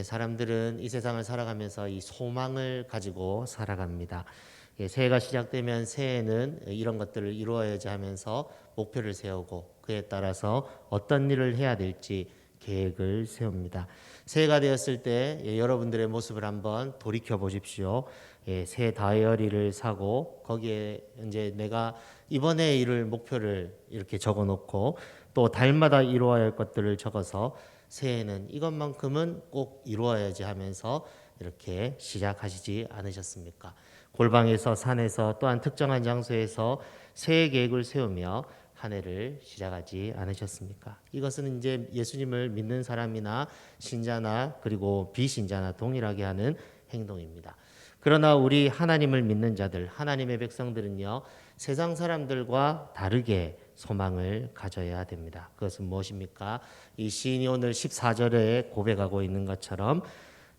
사람들은 이 세상을 살아가면서 이 소망을 가지고 살아갑니다. 새해가 시작되면 새해는 이런 것들을 이루어야지 하면서 목표를 세우고 그에 따라서 어떤 일을 해야 될지 계획을 세웁니다. 새해가 되었을 때 여러분들의 모습을 한번 돌이켜 보십시오. 새 다이어리를 사고 거기에 이제 내가 이번에 이룰 목표를 이렇게 적어 놓고 또 달마다 이루어야 할 것들을 적어서 새해에는 이것만큼은 꼭 이루어야지 하면서 이렇게 시작하시지 않으셨습니까? 골방에서 산에서 또한 특정한 장소에서 새해 계획을 세우며 한 해를 시작하지 않으셨습니까? 이것은 이제 예수님을 믿는 사람이나 신자나 그리고 비신자나 동일하게 하는 행동입니다. 그러나 우리 하나님을 믿는 자들, 하나님의 백성들은요, 세상 사람들과 다르게 소망을 가져야 됩니다. 그것은 무엇입니까? 이 시인이 오늘 14절에 고백하고 있는 것처럼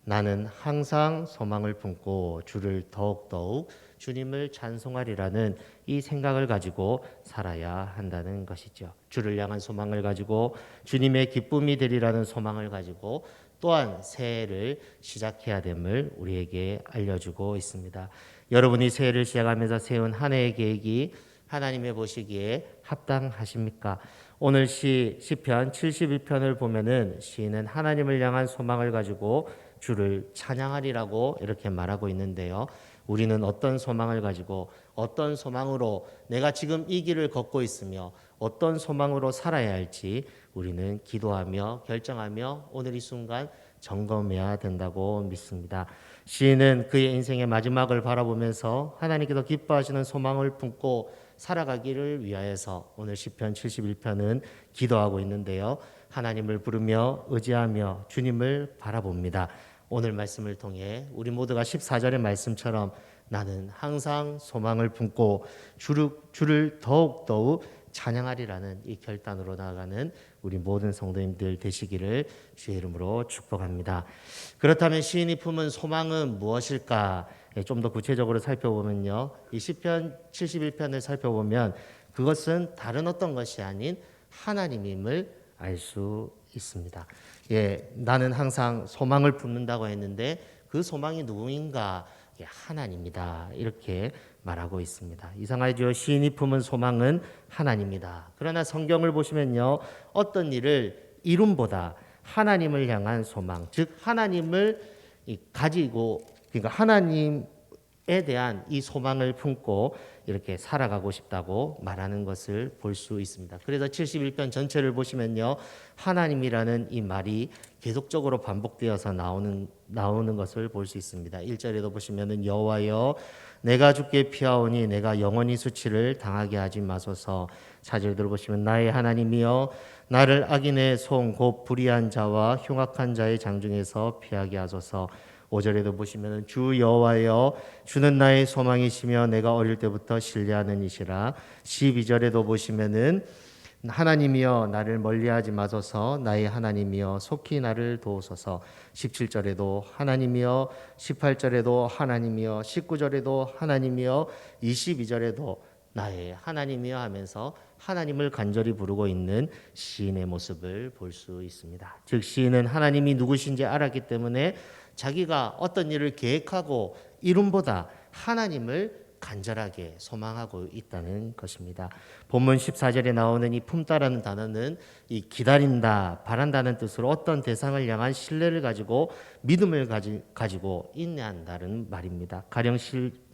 나는 항상 소망을 품고 주를 더욱더욱 주님을 찬송하리라는 이 생각을 가지고 살아야 한다는 것이죠. 주를 향한 소망을 가지고 주님의 기쁨이 되리라는 소망을 가지고 또한 새해를 시작해야 됨을 우리에게 알려주고 있습니다. 여러분이 새해를 시작하면서 세운 한 해의 계획이 하나님의 보시기에 합당하십니까? 오늘 시편 71편을 보면은 시인은 하나님을 향한 소망을 가지고 주를 찬양하리라고 이렇게 말하고 있는데요. 우리는 어떤 소망을 가지고 어떤 소망으로 내가 지금 이 길을 걷고 있으며 어떤 소망으로 살아야 할지 우리는 기도하며 결정하며 오늘 이 순간 점검해야 된다고 믿습니다. 시인은 그의 인생의 마지막을 바라보면서 하나님께서 기뻐하시는 소망을 품고 살아가기를 위하여서 오늘 시편 71편은 기도하고 있는데요. 하나님을 부르며 의지하며 주님을 바라봅니다. 오늘 말씀을 통해 우리 모두가 14절의 말씀처럼 나는 항상 소망을 품고 주를 더욱더욱 찬양하리라는 이 결단으로 나아가는 우리 모든 성도님들 되시기를 주의 이름으로 축복합니다. 그렇다면 시인이 품은 소망은 무엇일까? 좀 더 구체적으로 살펴보면요. 이 시편 71편을 살펴보면 그것은 다른 어떤 것이 아닌 하나님임을 알 수 있습니다. 나는 항상 소망을 품는다고 했는데 그 소망이 누구인가? 하나님이다. 이렇게 말하고 있습니다. 이상하죠. 시인이 품은 소망은 하나님이다. 그러나 성경을 보시면요. 어떤 일을 이룸보다 하나님을 향한 소망, 즉 하나님을 가지고 그러니까 하나님에 대한 이 소망을 품고 이렇게 살아가고 싶다고 말하는 것을 볼 수 있습니다. 그래서 71편 전체를 보시면요. 하나님이라는 이 말이 계속적으로 반복되어서 나오는 것을 볼 수 있습니다. 1절에도 보시면은 여호와여 내가 주께 피하오니 내가 영원히 수치를 당하게 하지 마소서. 4절들 보시면 나의 하나님이여 나를 악인의 손 곧 불의한 자와 흉악한 자의 장중에서 피하게 하소서. 5절에도 보시면 주 여호와여 주는 나의 소망이시며 내가 어릴 때부터 신뢰하는 이시라. 12절에도 보시면은 하나님이여 나를 멀리하지 마소서. 나의 하나님이여 속히 나를 도우소서. 17절에도 하나님이여 18절에도 하나님이여 19절에도 하나님이여 22절에도 나의 하나님이여 하면서 하나님을 간절히 부르고 있는 시인의 모습을 볼 수 있습니다. 즉 시인은 하나님이 누구신지 알았기 때문에 자기가 어떤 일을 계획하고 이름보다 하나님을 간절하게 소망하고 있다는 것입니다. 본문 14절에 나오는 이 품다라는 단어는 이 기다린다, 바란다는 뜻으로 어떤 대상을 향한 신뢰를 가지고 믿음을 가지고 인내한다는 말입니다. 가령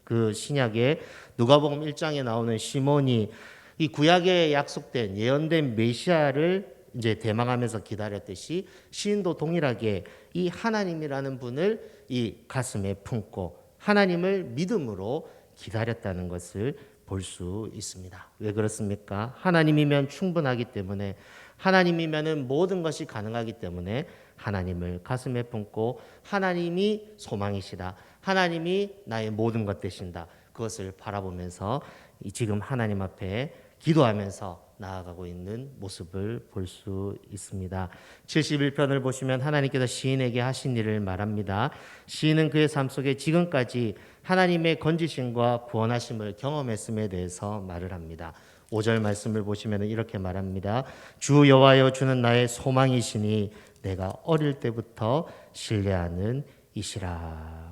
그 신약의 누가복음 1장에 나오는 시몬이 이 구약에 약속된 예언된 메시아를 이제 대망하면서 기다렸듯이 시인도 동일하게 이 하나님이라는 분을 이 가슴에 품고 하나님을 믿음으로 기다렸다는 것을 볼 수 있습니다. 왜 그렇습니까? 하나님이면 충분하기 때문에 하나님이면은 모든 것이 가능하기 때문에 하나님을 가슴에 품고 하나님이 소망이시다. 하나님이 나의 모든 것 되신다. 그것을 바라보면서 지금 하나님 앞에 기도하면서 나아가고 있는 모습을 볼 수 있습니다. 71편을 보시면 하나님께서 시인에게 하신 일을 말합니다. 시인은 그의 삶 속에 지금까지 하나님의 건지심과 구원하심을 경험했음에 대해서 말을 합니다. 5절 말씀을 보시면 이렇게 말합니다. 주 여호와여 주는 나의 소망이시니 내가 어릴 때부터 신뢰하는 이시라.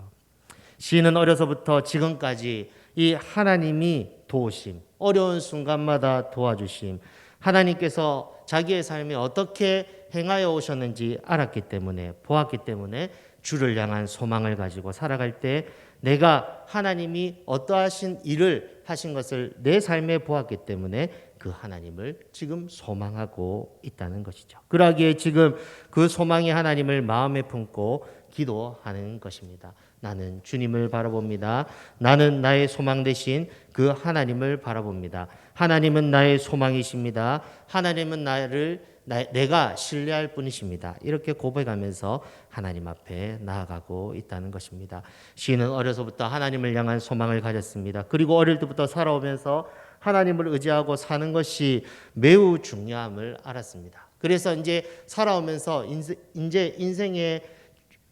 시인은 어려서부터 지금까지 이 하나님이 도우심, 어려운 순간마다 도와주심, 하나님께서 자기의 삶에 어떻게 행하여 오셨는지 알았기 때문에, 보았기 때문에 주를 향한 소망을 가지고 살아갈 때 내가 하나님이 어떠하신 일을 하신 것을 내 삶에 보았기 때문에 그 하나님을 지금 소망하고 있다는 것이죠. 그러기에 지금 그 소망의 하나님을 마음에 품고 기도하는 것입니다. 나는 주님을 바라봅니다. 나는 나의 소망 되신 그 하나님을 바라봅니다. 하나님은 나의 소망이십니다. 하나님은 내가 신뢰할 분이십니다. 이렇게 고백하면서 하나님 앞에 나아가고 있다는 것입니다. 시인은 어려서부터 하나님을 향한 소망을 가졌습니다. 그리고 어릴 때부터 살아오면서 하나님을 의지하고 사는 것이 매우 중요함을 알았습니다. 그래서 이제 살아오면서 이제 인생의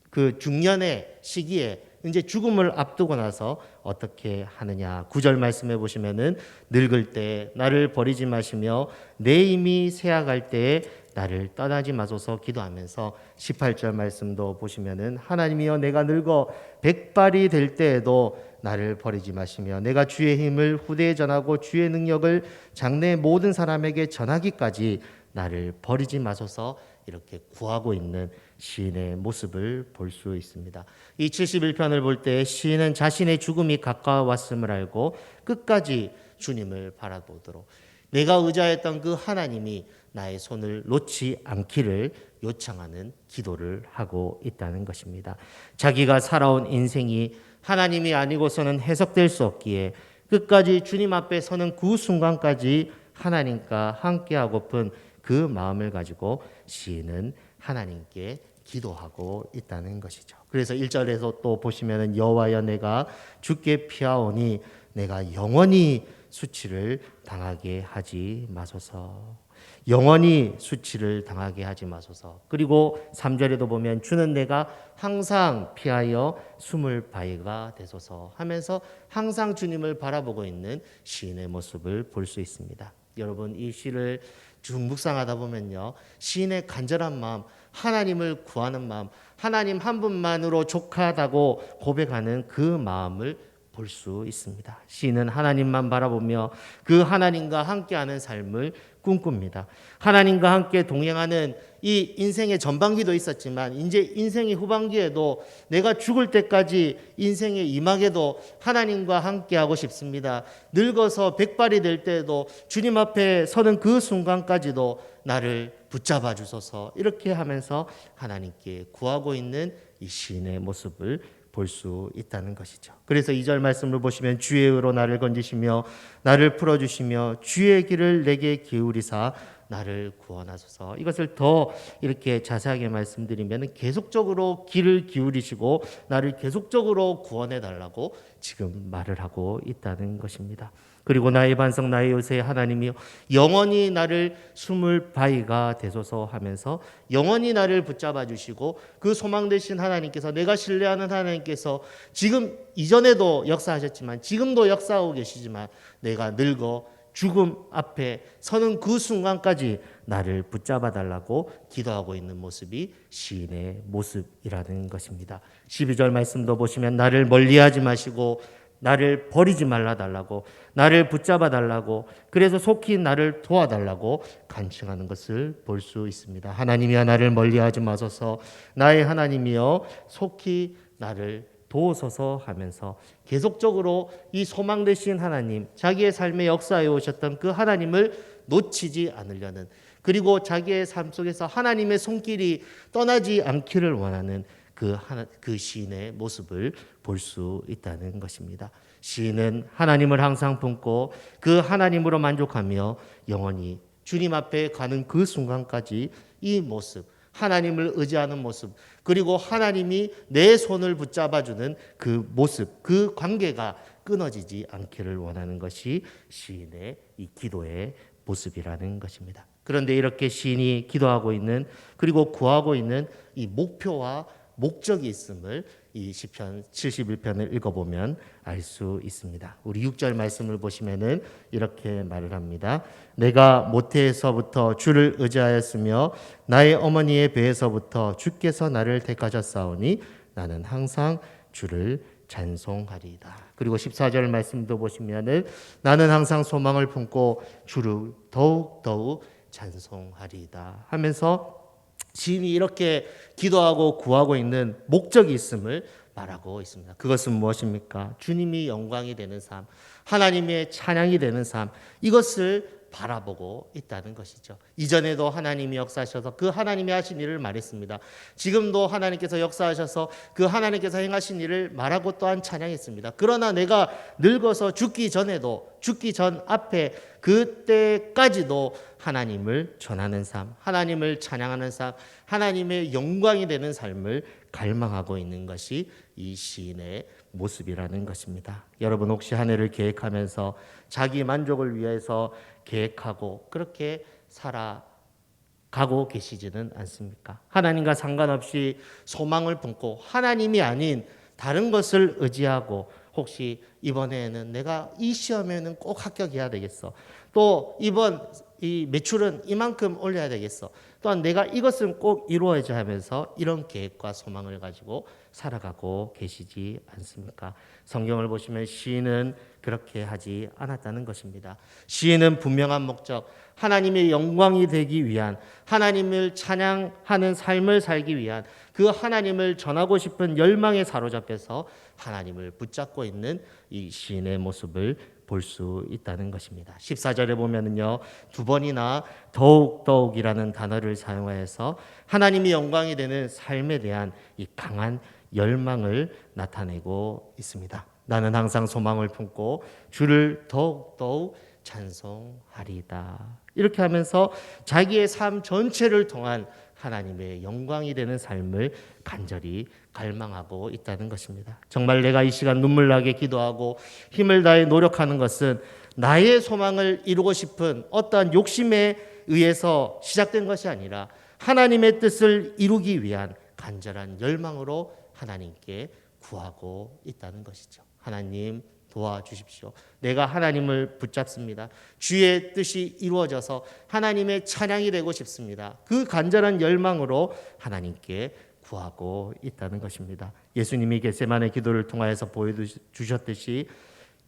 그 중년의 시기에 이제 죽음을 앞두고 나서 어떻게 하느냐. 9절 말씀해 보시면은 늙을 때 나를 버리지 마시며 내 힘이 쇠약할 때에 나를 떠나지 마소서 기도하면서 18절 말씀도 보시면은 하나님이여 내가 늙어 백발이 될 때에도 나를 버리지 마시며 내가 주의 힘을 후대에 전하고 주의 능력을 장래 모든 사람에게 전하기까지 나를 버리지 마소서 이렇게 구하고 있는 시인의 모습을 볼 수 있습니다. 이 71편을 볼 때 시인은 자신의 죽음이 가까웠음을 알고 끝까지 주님을 바라보도록 내가 의지했던 그 하나님이 나의 손을 놓지 않기를 요청하는 기도를 하고 있다는 것입니다. 자기가 살아온 인생이 하나님이 아니고서는 해석될 수 없기에 끝까지 주님 앞에 서는 그 순간까지 하나님과 함께하고픈 그 마음을 가지고 시인은 하나님께 기도하고 있다는 것이죠. 그래서 1절에서 또 보시면은 여호와여 내가 주께 피하오니 내가 영원히 수치를 당하게 하지 마소서. 영원히 수치를 당하게 하지 마소서. 그리고 3절에도 보면 주는 내가 항상 피하여 숨을 바위가 되소서 하면서 항상 주님을 바라보고 있는 시인의 모습을 볼 수 있습니다. 여러분 이 시를 쭉 묵상하다 보면요. 시인의 간절한 마음, 하나님을 구하는 마음, 하나님 한 분만으로 족하다고 고백하는 그 마음을 볼 수 있습니다. 시인은 하나님만 바라보며 그 하나님과 함께하는 삶을 꿈꿉니다. 하나님과 함께 동행하는 이 인생의 전반기도 있었지만 이제 인생의 후반기에도 내가 죽을 때까지 인생의 이막에도 하나님과 함께하고 싶습니다. 늙어서 백발이 될 때에도 주님 앞에 서는 그 순간까지도 나를 붙잡아 주소서 이렇게 하면서 하나님께 구하고 있는 이 시인의 모습을 볼 수 있다는 것이죠. 그래서 2절 말씀을 보시면 주의 의로 나를 건지시며 나를 풀어주시며 주의 길을 내게 기울이사 나를 구원하소서. 이것을 더 이렇게 자세하게 말씀드리면 계속적으로 길을 기울이시고 나를 계속적으로 구원해 달라고 지금 말을 하고 있다는 것입니다. 그리고 나의 반석 나의 요새 하나님이여 영원히 나를 숨을 바위가 되소서 하면서 영원히 나를 붙잡아 주시고 그 소망 되신 하나님께서 내가 신뢰하는 하나님께서 지금 이전에도 역사하셨지만 지금도 역사하고 계시지만 내가 늙어 죽음 앞에 서는 그 순간까지 나를 붙잡아 달라고 기도하고 있는 모습이 시인의 모습이라는 것입니다. 12절 말씀도 보시면 나를 멀리하지 마시고 나를 버리지 말라 달라고 나를 붙잡아 달라고 그래서 속히 나를 도와달라고 간청하는 것을 볼 수 있습니다. 하나님이여 나를 멀리하지 마소서 나의 하나님이여 속히 나를 도우소서 하면서 계속적으로 이 소망 되신 하나님 자기의 삶의 역사에 오셨던 그 하나님을 놓치지 않으려는 그리고 자기의 삶 속에서 하나님의 손길이 떠나지 않기를 원하는 그 시인의 모습을 볼 수 있다는 것입니다. 시인은 하나님을 항상 품고 그 하나님으로 만족하며 영원히 주님 앞에 가는 그 순간까지 이 모습, 하나님을 의지하는 모습, 그리고 하나님이 내 손을 붙잡아주는 그 모습, 그 관계가 끊어지지 않기를 원하는 것이 시인의 이 기도의 모습이라는 것입니다. 그런데 이렇게 시인이 기도하고 있는 그리고 구하고 있는 이 목표와 목적이 있음을 이 시편 71편을 읽어보면 알 수 있습니다. 우리 6절 말씀을 보시면은 이렇게 말을 합니다. 내가 모태에서부터 주를 의지하였으며 나의 어머니의 배에서부터 주께서 나를 택하셨사오니 나는 항상 주를 찬송하리이다. 그리고 14절 말씀도 보시면은 나는 항상 소망을 품고 주를 더욱 찬송하리이다 하면서 시인이 이렇게 기도하고 구하고 있는 목적이 있음을 말하고 있습니다. 그것은 무엇입니까? 주님이 영광이 되는 삶, 하나님의 찬양이 되는 삶, 이것을 바라보고 있다는 것이죠. 이전에도 하나님이 역사하셔서 그 하나님이 하신 일을 말했습니다. 지금도 하나님께서 역사하셔서 그 하나님께서 행하신 일을 말하고 또한 찬양했습니다. 그러나 내가 늙어서 죽기 전에도, 죽기 전 앞에 그때까지도 하나님을 전하는 삶, 하나님을 찬양하는 삶, 하나님의 영광이 되는 삶을 갈망하고 있는 것이 이 시인의 모습이라는 것입니다. 여러분 혹시 한 해를 계획하면서 자기 만족을 위해서 계획하고 그렇게 살아가고 계시지는 않습니까? 하나님과 상관없이 소망을 품고 하나님이 아닌 다른 것을 의지하고 혹시 이번에는 내가 이 시험에는 꼭 합격해야 되겠어. 또 이번 이 매출은 이만큼 올려야 되겠어. 또한 내가 이것은 꼭 이루어야지 하면서 이런 계획과 소망을 가지고 살아가고 계시지 않습니까? 성경을 보시면 시인은 그렇게 하지 않았다는 것입니다. 시인은 분명한 목적, 하나님의 영광이 되기 위한, 하나님을 찬양하는 삶을 살기 위한 그 하나님을 전하고 싶은 열망에 사로잡혀서 하나님을 붙잡고 있는 이 시인의 모습을 볼 수 있다는 것입니다. 14절에 보면은요, 두 번이나 더욱이라는 단어를 사용하여서 하나님이 영광이 되는 삶에 대한 이 강한 열망을 나타내고 있습니다. 나는 항상 소망을 품고 주를 더욱 찬송하리이다. 이렇게 하면서 자기의 삶 전체를 통한 하나님의 영광이 되는 삶을 간절히 갈망하고 있다는 것입니다. 정말 내가 이 시간 눈물 나게 기도하고 힘을 다해 노력하는 것은 나의 소망을 이루고 싶은 어떠한 욕심에 의해서 시작된 것이 아니라 하나님의 뜻을 이루기 위한 간절한 열망으로 하나님께 구하고 있다는 것이죠. 하나님 도와주십시오. 내가 하나님을 붙잡습니다. 주의 뜻이 이루어져서 하나님의 찬양이 되고 싶습니다. 그 간절한 열망으로 하나님께 구하고 있다는 것입니다. 예수님이 겟세마네 기도를 통하여서 보여주셨듯이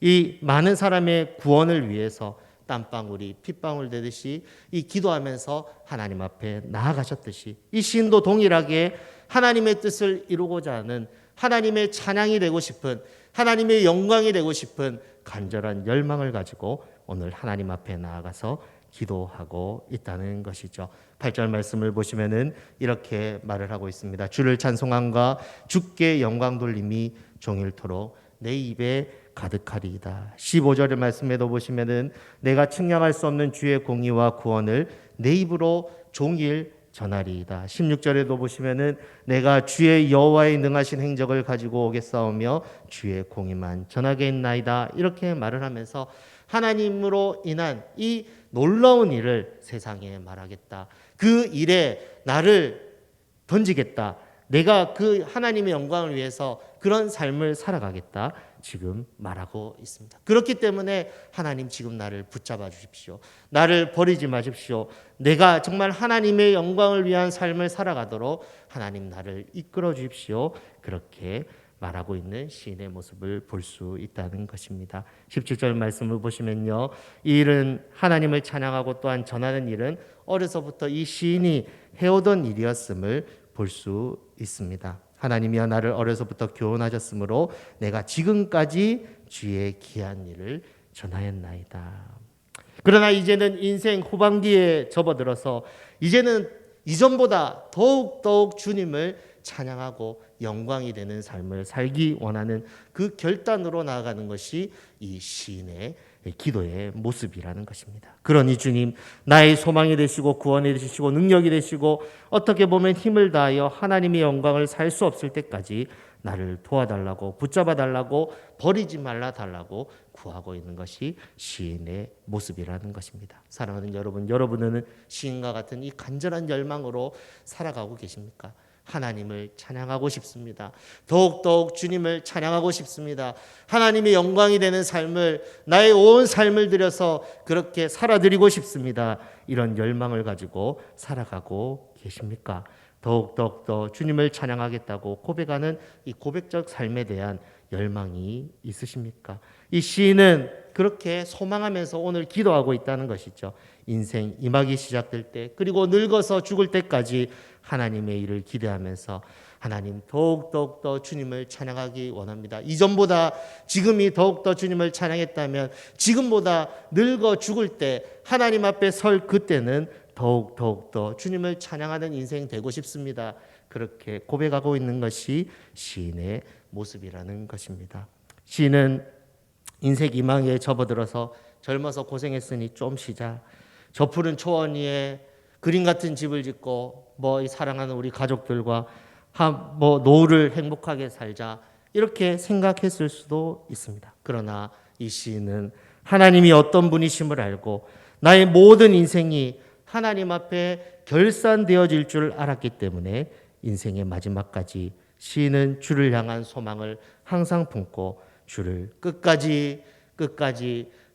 이 많은 사람의 구원을 위해서 땀방울이 핏방울 되듯이 이 기도하면서 하나님 앞에 나아가셨듯이 이 시인도 동일하게 하나님의 뜻을 이루고자 하는 하나님의 찬양이 되고 싶은 하나님의 영광이 되고 싶은 간절한 열망을 가지고 오늘 하나님 앞에 나아가서 기도하고 있다는 것이죠. 8절 말씀을 보시면은 이렇게 말을 하고 있습니다. 주를 찬송함과 주께 영광 돌림이 종일토록 내 입에 가득하리이다. 15절의 말씀에도 보시면은 내가 측량할 수 없는 주의 공의와 구원을 내 입으로 종일 전하리이다. 16절에도 보시면은 내가 주의 여호와의 능하신 행적을 가지고 오겠사오며 주의 공의만 전하겠나이다. 이렇게 말을 하면서 하나님으로 인한 이 놀라운 일을 세상에 말하겠다. 그 일에 나를 던지겠다. 내가 그 하나님의 영광을 위해서 그런 삶을 살아가겠다. 지금 말하고 있습니다. 그렇기 때문에 하나님 지금 나를 붙잡아 주십시오. 나를 버리지 마십시오. 내가 정말 하나님의 영광을 위한 삶을 살아가도록 하나님 나를 이끌어 주십시오. 그렇게 말하고 있는 시인의 모습을 볼 수 있다는 것입니다. 17절 말씀을 보시면요. 이 일은 하나님을 찬양하고 또한 전하는 일은 어려서부터 이 시인이 해오던 일이었음을 볼 수 있습니다. 하나님이여 나를 어려서부터 교훈하셨으므로 내가 지금까지 주의 귀한 일을 전하였나이다. 그러나 이제는 인생 후반기에 접어들어서 이제는 이전보다 더욱 주님을 찬양하고 영광이 되는 삶을 살기 원하는 그 결단으로 나아가는 것이 이 시인의 기도의 모습이라는 것입니다. 그러니 주님, 나의 소망이 되시고 구원이 되시고 능력이 되시고 어떻게 보면 힘을 다하여 하나님의 영광을 살 수 없을 때까지 나를 도와달라고 붙잡아 달라고 버리지 말라 달라고 구하고 있는 것이 시인의 모습이라는 것입니다. 사랑하는 여러분, 여러분은 시인과 같은 이 간절한 열망으로 살아가고 계십니까? 하나님을 찬양하고 싶습니다. 더욱더욱 주님을 찬양하고 싶습니다. 하나님의 영광이 되는 삶을, 나의 온 삶을 들여서 그렇게 살아드리고 싶습니다. 이런 열망을 가지고 살아가고 계십니까? 더욱더욱 더 주님을 찬양하겠다고 고백하는 이 고백적 삶에 대한 열망이 있으십니까? 이 시인은 그렇게 소망하면서 오늘 기도하고 있다는 것이죠. 인생 임하기 시작될 때, 그리고 늙어서 죽을 때까지 하나님의 일을 기대하면서 하나님 더욱더욱 더 주님을 찬양하기 원합니다. 이전보다 지금이 더욱더 주님을 찬양했다면 지금보다 늙어 죽을 때 하나님 앞에 설 그때는 더욱 더 주님을 찬양하는 인생 되고 싶습니다. 그렇게 고백하고 있는 것이 시인의 모습이라는 것입니다. 시인은 인생 이망에 접어들어서 젊어서 고생했으니 좀 쉬자. 저 푸른 초원 위에 그림 같은 집을 짓고 사랑하는 우리 가족들과 노후를 행복하게 살자. 이렇게 생각했을 수도 있습니다. 그러나 이 시인은 하나님이 어떤 분이심을 알고 나의 모든 인생이 하나님 앞에 결산되어질 줄 알았기 때문에 인생의 마지막까지 시인은 주를 향한 소망을 항상 품고 주를 끝까지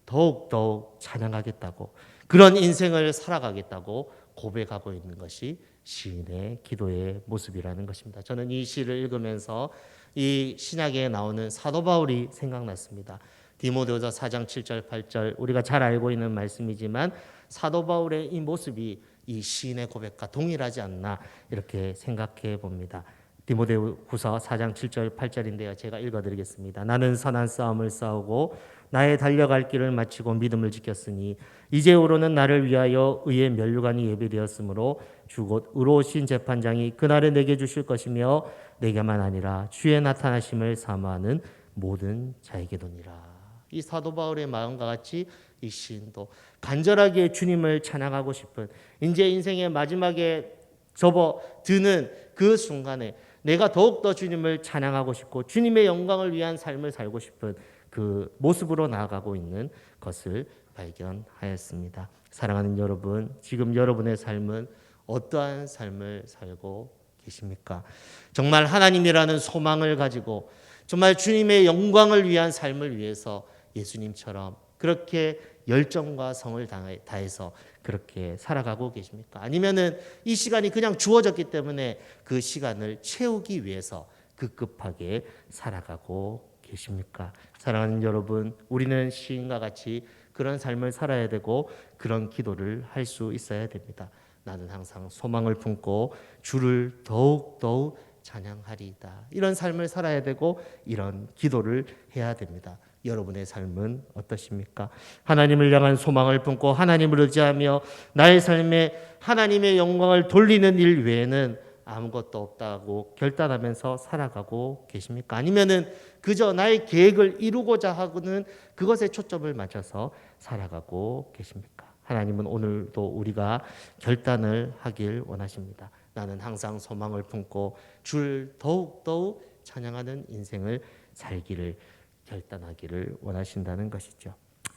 더욱 찬양하겠다고, 그런 인생을 살아가겠다고 고백하고 있는 것이 시인의 기도의 모습이라는 것입니다. 저는 이 시를 읽으면서 이 신약에 나오는 사도 바울이 생각났습니다. 디모데후서 4장 7절 8절 우리가 잘 알고 있는 말씀이지만 사도 바울의 이 모습이 이 시인의 고백과 동일하지 않나 이렇게 생각해 봅니다. 디모데후서 4장 7절 8절인데요. 제가 읽어드리겠습니다. 나는 선한 싸움을 싸우고 나의 달려갈 길을 마치고 믿음을 지켰으니 이제후로는 나를 위하여 의의 면류관이 예비되었으므로 주 곧 의로우신 재판장이 그날에 내게 주실 것이며 내게만 아니라 주의 나타나심을 사모하는 모든 자에게도니라. 이 사도 바울의 마음과 같이 이 시인도 간절하게 주님을 찬양하고 싶은, 이제 인생의 마지막에 접어드는 그 순간에 내가 더욱더 주님을 찬양하고 싶고 주님의 영광을 위한 삶을 살고 싶은 그 모습으로 나아가고 있는 것을 발견하였습니다. 사랑하는 여러분, 지금 여러분의 삶은 어떠한 삶을 살고 계십니까? 정말 하나님이라는 소망을 가지고 정말 주님의 영광을 위한 삶을 위해서 예수님처럼 그렇게 열정과 성을 다해서 그렇게 살아가고 계십니까? 아니면은 이 시간이 그냥 주어졌기 때문에 그 시간을 채우기 위해서 급급하게 살아가고 계십니까? 사랑하는 여러분, 우리는 시인과 같이 그런 삶을 살아야 되고 그런 기도를 할 수 있어야 됩니다. 나는 항상 소망을 품고 주를 더욱 찬양하리이다. 이런 삶을 살아야 되고 이런 기도를 해야 됩니다. 여러분의 삶은 어떠십니까? 하나님을 향한 소망을 품고 하나님을 의지하며 나의 삶에 하나님의 영광을 돌리는 일 외에는 아무것도 없다고 결단하면서 살아가고 계십니까? 아니면은 그저 나의 계획을 이루고자 하고는 그것에 초점을 맞춰서 살아가고 계십니까? 하나님은 오늘도 우리가 결단을 하길 원하십니다. 나는 항상 소망을 품고 주를 더욱 찬양하는 인생을 살기를 결단하기를 원하신다는 것이죠.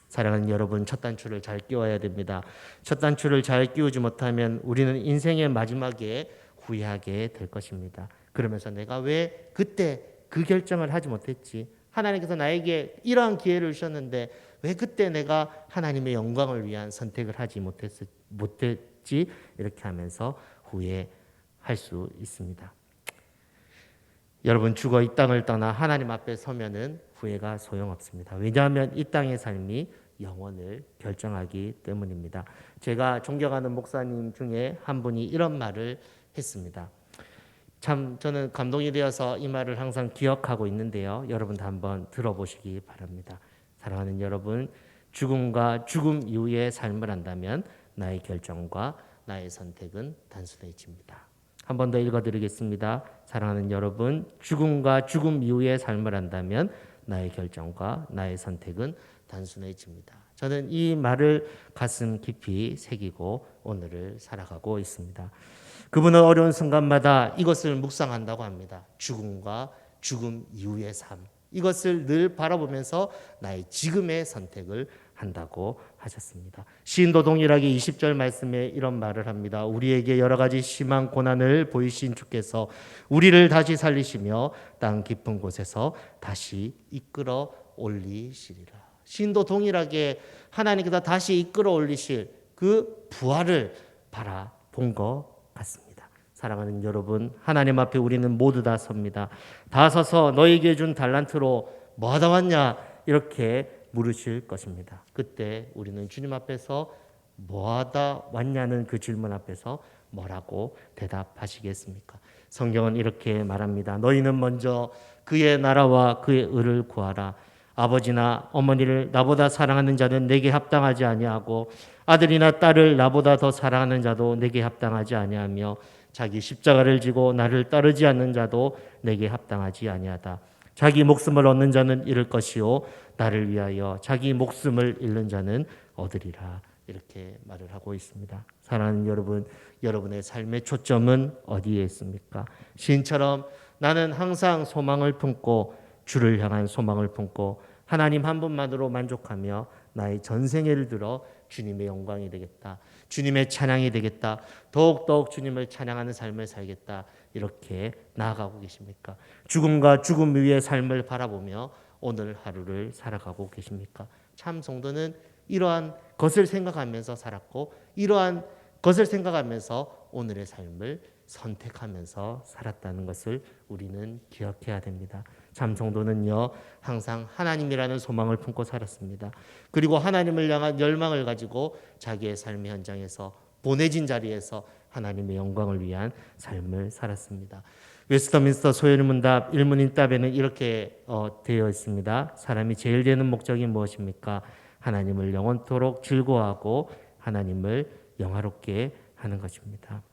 사랑하는 여러분, 첫 단추를 잘 끼워야 됩니다. 첫 단추를 잘 끼우지 못하면 우리는 인생의 마지막에 후회하게 될 것입니다. 그러면서 내가 왜 그때 그 결정을 하지 못했지? 하나님께서 나에게 이러한 기회를 주셨는데 왜 그때 내가 하나님의 영광을 위한 선택을 하지 못했지? 이렇게 하면서 후회할 수 있습니다. 여러분, 죽어 이 땅을 떠나 하나님 앞에 서면은 후회가 소용없습니다. 왜냐하면 이 땅의 삶이 영원을 결정하기 때문입니다. 제가 존경하는 목사님 중에 한 분이 이런 말을 했습니다. 참 저는 감동이 되어서 이 말을 항상 기억하고 있는데요. 여러분도 한번 들어보시기 바랍니다. 사랑하는 여러분, 죽음과 죽음 이후의 삶을 한다면 나의 결정과 나의 선택은 단순해집니다. 한 번 더 읽어드리겠습니다. 사랑하는 여러분, 죽음과 죽음 이후의 삶을 한다면 나의 결정과 나의 선택은 단순해집니다. 저는 이 말을 가슴 깊이 새기고 오늘을 살아가고 있습니다. 그분은 어려운 순간마다 이것을 묵상한다고 합니다. 죽음과 죽음 이후의 삶. 이것을 늘 바라보면서 나의 지금의 선택을 한다고 하셨습니다. 시인도 동일하게 20절 말씀에 이런 말을 합니다. 우리에게 여러 가지 심한 고난을 보이신 주께서 우리를 다시 살리시며 땅 깊은 곳에서 다시 이끌어 올리시리라. 시인도 동일하게 하나님께서 다시 이끌어 올리실 그 부활을 바라본 것 같습니다. 사랑하는 여러분, 하나님 앞에 우리는 모두 다 섭니다. 다 서서 너에게 준 달란트로 뭐 하다 왔냐 이렇게 물으실 것입니다. 그때 우리는 주님 앞에서 뭐 하다 왔냐는 그 질문 앞에서 뭐라고 대답하시겠습니까? 성경은 이렇게 말합니다. 너희는 먼저 그의 나라와 그의 의를 구하라. 아버지나 어머니를 나보다 사랑하는 자는 내게 합당하지 아니하고 아들이나 딸을 나보다 더 사랑하는 자도 내게 합당하지 아니하며 자기 십자가를 지고 나를 따르지 않는 자도 내게 합당하지 아니하다. 자기 목숨을 얻는 자는 잃을 것이요 나를 위하여 자기 목숨을 잃는 자는 얻으리라. 이렇게 말을 하고 있습니다. 사랑하는 여러분, 여러분의 삶의 초점은 어디에 있습니까? 시인처럼 나는 항상 소망을 품고 주를 향한 소망을 품고 하나님 한 분만으로 만족하며 나의 전생애를 들어 주님의 영광이 되겠다. 주님의 찬양이 되겠다. 더욱더욱 주님을 찬양하는 삶을 살겠다. 이렇게 나아가고 계십니까? 죽음과 죽음 위의 삶을 바라보며 오늘 하루를 살아가고 계십니까? 참 성도는 이러한 것을 생각하면서 살았고 이러한 것을 생각하면서 오늘의 삶을 선택하면서 살았다는 것을 우리는 기억해야 됩니다. 참 성도는요 항상 하나님이라는 소망을 품고 살았습니다. 그리고 하나님을 향한 열망을 가지고 자기의 삶의 현장에서 보내진 자리에서 하나님의 영광을 위한 삶을 살았습니다. 웨스터민스터 소요문답 일문인답에는 이렇게 되어 있습니다. 사람이 제일 되는 목적이 무엇입니까? 하나님을 영원토록 즐거워하고 하나님을 영화롭게 하는 것입니다.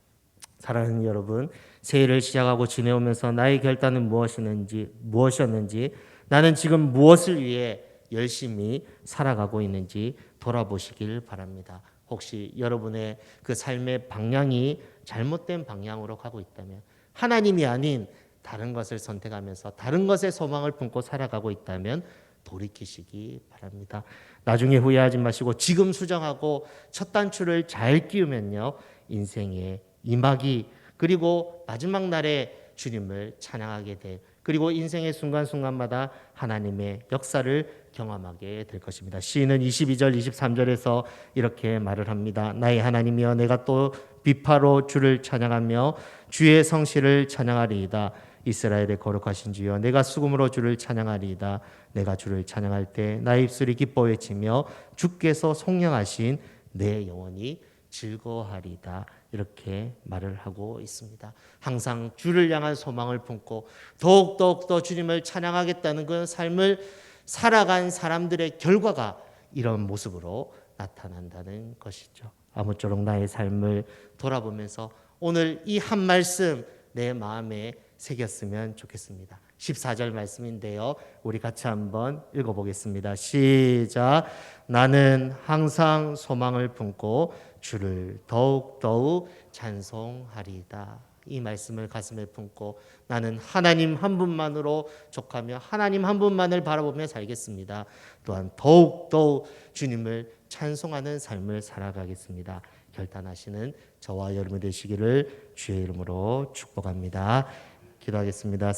사랑하는 여러분, 새해를 시작하고 지내오면서 나의 결단은 무엇이었는지, 나는 지금 무엇을 위해 열심히 살아가고 있는지 돌아보시길 바랍니다. 혹시 여러분의 그 삶의 방향이 잘못된 방향으로 가고 있다면, 하나님이 아닌 다른 것을 선택하면서 다른 것에 소망을 품고 살아가고 있다면 돌이키시기 바랍니다. 나중에 후회하지 마시고 지금 수정하고 첫 단추를 잘 끼우면요, 인생의 이막이 그리고 마지막 날에 주님을 찬양하게 될, 그리고 인생의 순간순간마다 하나님의 역사를 경험하게 될 것입니다. 시인은 22절 23절에서 이렇게 말을 합니다. 나의 하나님이여 내가 또 비파로 주를 찬양하며 주의 성실을 찬양하리이다. 이스라엘의 거룩하신 주여 내가 수금으로 주를 찬양하리이다. 내가 주를 찬양할 때 나의 입술이 기뻐 외치며 주께서 송영하신 내 영혼이 즐거워하리이다. 이렇게 말을 하고 있습니다. 항상 주를 향한 소망을 품고 더욱 더 주님을 찬양하겠다는 그 삶을 살아간 사람들의 결과가 이런 모습으로 나타난다는 것이죠. 아무쪼록 나의 삶을 돌아보면서 오늘 이 한 말씀 내 마음에 새겼으면 좋겠습니다. 14절 말씀인데요. 우리 같이 한번 읽어보겠습니다. 시작. 나는 항상 소망을 품고 주를 더욱 찬송하리이다. 이 말씀을 가슴에 품고 나는 하나님 한 분만으로 족하며 하나님 한 분만을 바라보며 살겠습니다. 또한 더욱 주님을 찬송하는 삶을 살아가겠습니다. 결단하시는 저와 여러분 되시기를 주의 이름으로 축복합니다. 기도하겠습니다.